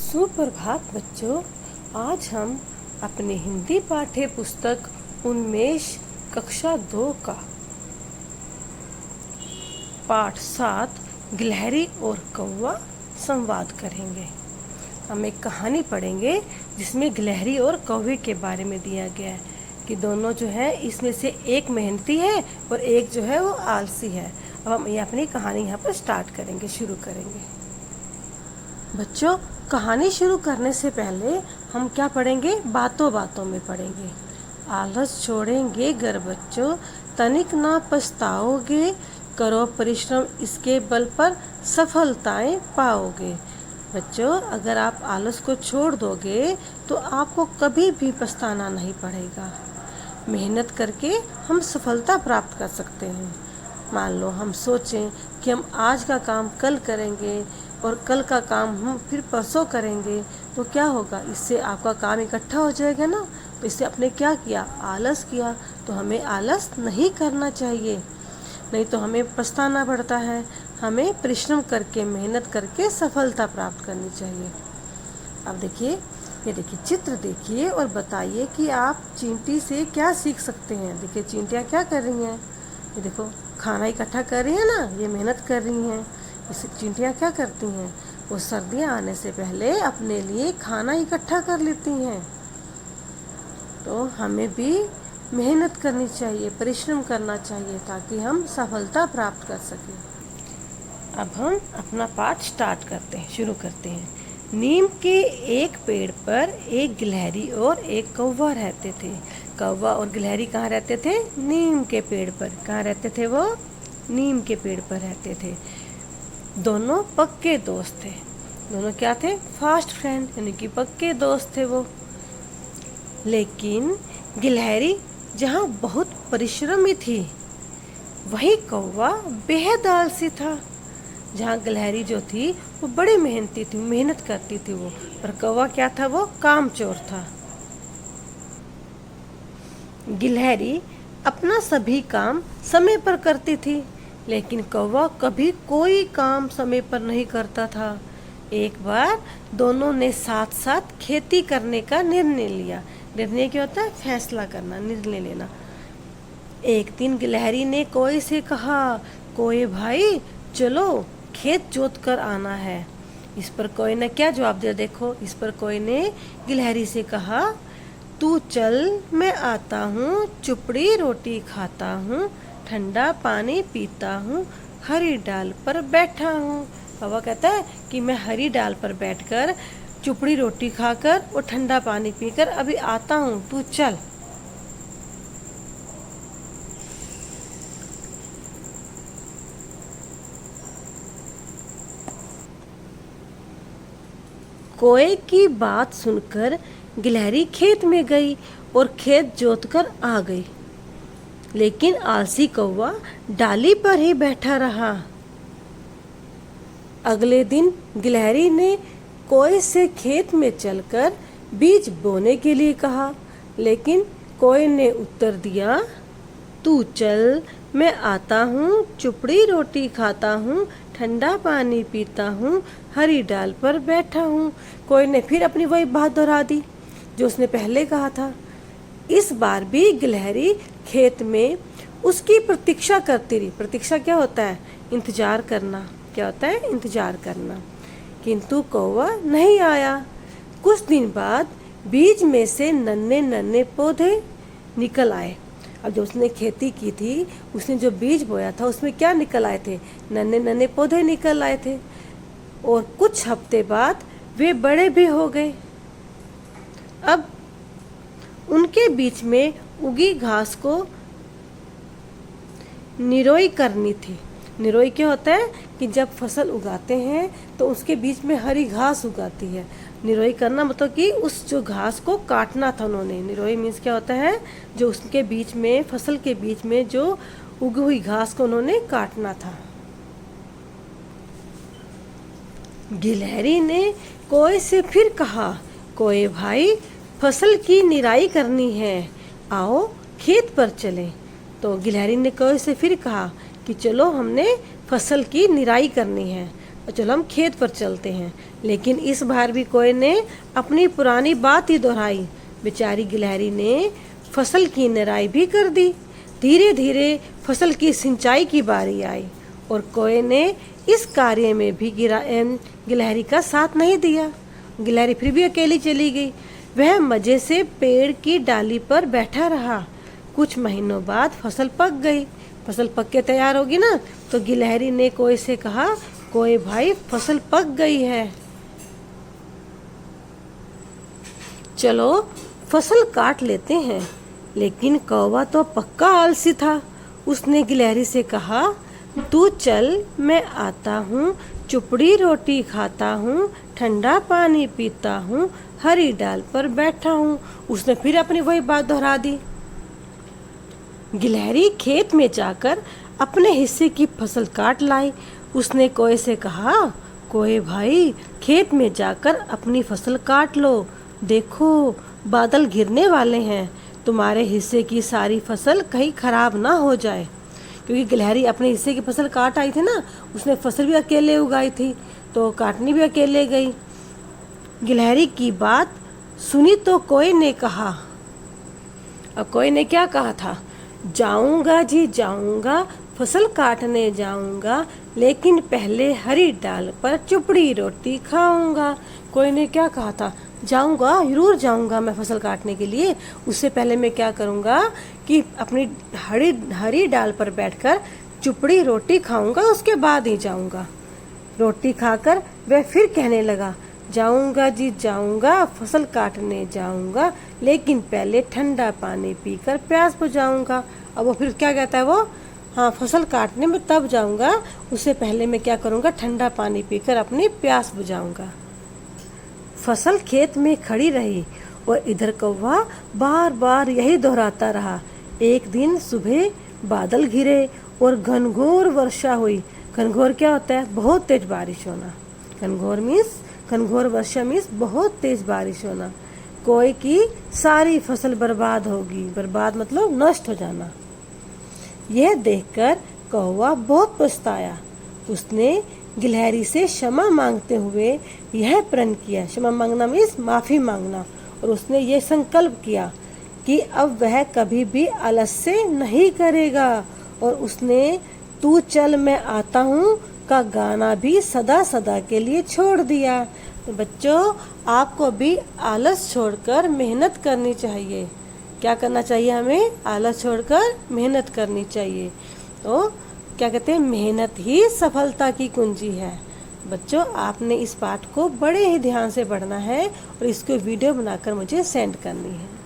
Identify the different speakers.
Speaker 1: सुप्रभात बच्चों। आज हम अपने हिंदी पाठ्य पुस्तक उन्मेष कक्षा 2 का पाठ 7 गिलहरी और कौवा संवाद करेंगे। हम एक कहानी पढ़ेंगे जिसमें गिलहरी और कौवे के बारे में दिया गया है कि दोनों जो है इसमें से एक मेहनती है और एक जो है वो आलसी है। अब हम ये अपनी कहानी यहाँ पर स्टार्ट करेंगे, शुरू करेंगे। बच्चों, कहानी शुरू करने से पहले हम क्या पढ़ेंगे? बातों बातों में पढ़ेंगे। आलस छोड़ेंगे गर बच्चों, तनिक ना पछताओगे, करो परिश्रम इसके बल पर सफलताएं पाओगे। बच्चों, अगर आप आलस को छोड़ दोगे तो आपको कभी भी पछताना नहीं पड़ेगा। मेहनत करके हम सफलता प्राप्त कर सकते हैं। मान लो हम सोचें कि हम आज का काम कल करेंगे और कल का काम हम फिर परसों करेंगे, तो क्या होगा? इससे आपका काम इकट्ठा हो जाएगा ना। तो इससे आपने क्या किया? आलस किया। तो हमें आलस नहीं करना चाहिए, नहीं तो हमें पछताना पड़ता है। हमें परिश्रम करके, मेहनत करके सफलता प्राप्त करनी चाहिए। अब देखिए, ये देखिए चित्र देखिए और बताइए कि आप चींटी से क्या सीख सकते हैं। देखिए चींटियाँ क्या कर रही हैं? ये देखो, खाना इकट्ठा कर रही है ना, ये मेहनत कर रही हैं। इसे चींटियाँ क्या करती हैं? वो सर्दियाँ आने से पहले अपने लिए खाना इकट्ठा कर लेती हैं। तो हमें भी मेहनत करनी चाहिए, परिश्रम करना चाहिए ताकि हम सफलता प्राप्त कर सकें। अब हम अपना पाठ स्टार्ट करते हैं, शुरू करते हैं। नीम के एक पेड़ पर एक गिलहरी और एक कौवा रहते थे। कौवा और गिलहरी कहाँ रहते थे? नीम के पेड़ पर। कहाँ रहते थे वो? नीम के पेड़ पर रहते थे। दोनों पक्के दोस्त थे। दोनों क्या थे? फास्ट फ्रेंड, यानी कि पक्के दोस्त थे वो। लेकिन गिलहरी जहाँ बहुत परिश्रमी थी, वही कौवा बेहद आलसी था। जहाँ गिलहरी जो थी वो बड़ी मेहनती थी, मेहनत करती थी वो, पर कौवा क्या था? वो कामचोर था। गिलहरी अपना सभी काम समय पर करती थी, लेकिन कौवा कभी कोई काम समय पर नहीं करता था। एक बार दोनों ने साथ साथ खेती करने का निर्णय लिया। निर्णय क्या होता है? फैसला करना, निर्णय लेना। एक दिन गिलहरी ने कोए से कहा, कोए भाई चलो खेत जोत कर आना है। इस पर कोए ने क्या जवाब दिया? देखो, इस पर कोए ने गिलहरी से कहा, तू चल मैं आता हूँ, चुपड़ी रोटी खाता हूँ, ठंडा पानी पीता हूँ, हरी डाल पर बैठा हूँ। कौवा कहता है कि मैं हरी डाल पर बैठकर, चुपड़ी रोटी खाकर और ठंडा पानी पीकर अभी आता हूँ, तू चल। कोए की बात सुनकर गिलहरी खेत में गई और खेत जोतकर आ गई। लेकिन आलसी कौवा डाली पर ही बैठा रहा। अगले दिन गिलहरी ने कोए से खेत में चलकर बीज बोने के लिए कहा, लेकिन कोए ने उत्तर दिया, तू चल मैं आता हूँ, चुपड़ी रोटी खाता हूँ, ठंडा पानी पीता हूँ, हरी डाल पर बैठा हूँ। कोए ने फिर अपनी वही बात दोहरा दी जो उसने पहले कहा था। इस बार भी गिलहरी खेत में उसकी प्रतीक्षा करती रही। प्रतीक्षा क्या होता है? इंतजार करना। क्या होता है? इंतजार करना। किंतु कौवा नहीं आया। कुछ दिन बाद बीज में से नन्हे नन्हे पौधे निकल आए। अब जो उसने खेती की थी, उसने जो बीज बोया था, उसमें क्या निकल आए थे? नन्हे नन्हे पौधे निकल आए थे। और कुछ हफ्ते बाद वे बड़े भी हो गए। अब उनके बीच में उगी घास को निरोई करनी थी। निरोई क्या होता है? कि जब फसल उगाते हैं तो उसके बीच में हरी घास उगाती है। निरोई करना मतलब कि उस जो घास को काटना था उन्होंने। निरोई मीन्स क्या होता है? जो उसके बीच में, फसल के बीच में जो उगी हुई घास को उन्होंने काटना था। गिलहरी ने कोए से फिर कहा, कोए भाई फसल की निराई करनी है, आओ खेत पर चलें। तो गिलहरी ने कोए से फिर कहा कि चलो हमने फसल की निराई करनी है। और चलो हम खेत पर चलते हैं। लेकिन इस बार भी कोए ने अपनी पुरानी बात ही दोहराई। बेचारी गिलहरी ने फसल की निराई भी कर दी। धीरे धीरे फसल की सिंचाई की बारी आई और कोए ने इस कार्य में भी गिलहरी का साथ नहीं दिया। गिलहरी फिर भी अकेली चली गई। वह मजे से पेड़ की डाली पर बैठा रहा। कुछ महीनों बाद फसल पक गई। फसल पक के तैयार होगी ना, तो गिलहरी ने कोए से कहा, कोए भाई फसल पक गई है, चलो फसल काट लेते हैं। लेकिन कौवा तो पक्का आलसी था। उसने गिलहरी से कहा, तू चल, मैं आता हूँ, चुपड़ी रोटी खाता हूँ, ठंडा पानी पीता हूँ, हरी डाल पर बैठा हूँ। उसने फिर अपनी वही बात दोहरा दी। गिलहरी खेत में जाकर अपने हिस्से की फसल काट लाई। उसने कोए से कहा, कोए भाई खेत में जाकर अपनी फसल काट लो, देखो बादल घिरने वाले हैं, तुम्हारे हिस्से की सारी फसल कहीं खराब ना हो जाए। क्योंकि गिलहरी अपने हिस्से की फसल काट आई थी ना, उसने फसल भी अकेले उगाई थी, तो काटनी भी अकेले गई। गिलहरी की बात सुनी तो कोए ने कहा, अब कोए ने क्या कहा था, जाऊंगा जी जाऊंगा, फसल काटने जाऊंगा, लेकिन पहले हरी डाल पर चुपड़ी रोटी खाऊंगा। कोई ने क्या कहा था, जाऊंगा, जरूर जाऊंगा मैं फसल काटने के लिए, उससे पहले मैं क्या करूंगा कि अपनी हरी डाल पर बैठकर चुपड़ी रोटी खाऊंगा, उसके बाद ही जाऊंगा। रोटी खाकर वह फिर कहने लगा, जाऊंगा जी जाऊंगा, फसल काटने जाऊंगा, लेकिन पहले ठंडा पानी पीकर प्यास बुझाऊंगा। अब वो फिर क्या कहता है वो, हाँ फसल काटने में तब जाऊंगा, उससे पहले मैं क्या करूंगा, ठंडा पानी पीकर अपनी प्यास बुझाऊंगा। फसल खेत में खड़ी रही और इधर कौवा बार बार यही दोहराता रहा। एक दिन सुबह बादल घिरे और घनघोर वर्षा हुई। घनघोर क्या होता है, बहुत तेज बारिश होना। घनघोर वर्षा मीन्स बहुत तेज बारिश होना। कोई की सारी फसल बर्बाद होगी, बर्बाद मतलब नष्ट हो जाना। यह देखकर कौवा बहुत पछताया। उसने गिलहरी से क्षमा मांगते हुए यह प्रण किया, क्षमा मांगना मीन्स माफी मांगना, और उसने ये संकल्प किया कि अब वह कभी भी आलस्य नहीं करेगा। और उसने तू चल मैं आता हूँ का गाना भी सदा सदा के लिए छोड़ दिया। तो बच्चों, आपको भी आलस छोड़कर मेहनत करनी चाहिए। क्या करना चाहिए हमें, आलस छोड़कर मेहनत करनी चाहिए। तो क्या कहते हैं, मेहनत ही सफलता की कुंजी है। बच्चों, आपने इस पाठ को बड़े ही ध्यान से पढ़ना है और इसको वीडियो बनाकर मुझे सेंड करनी है।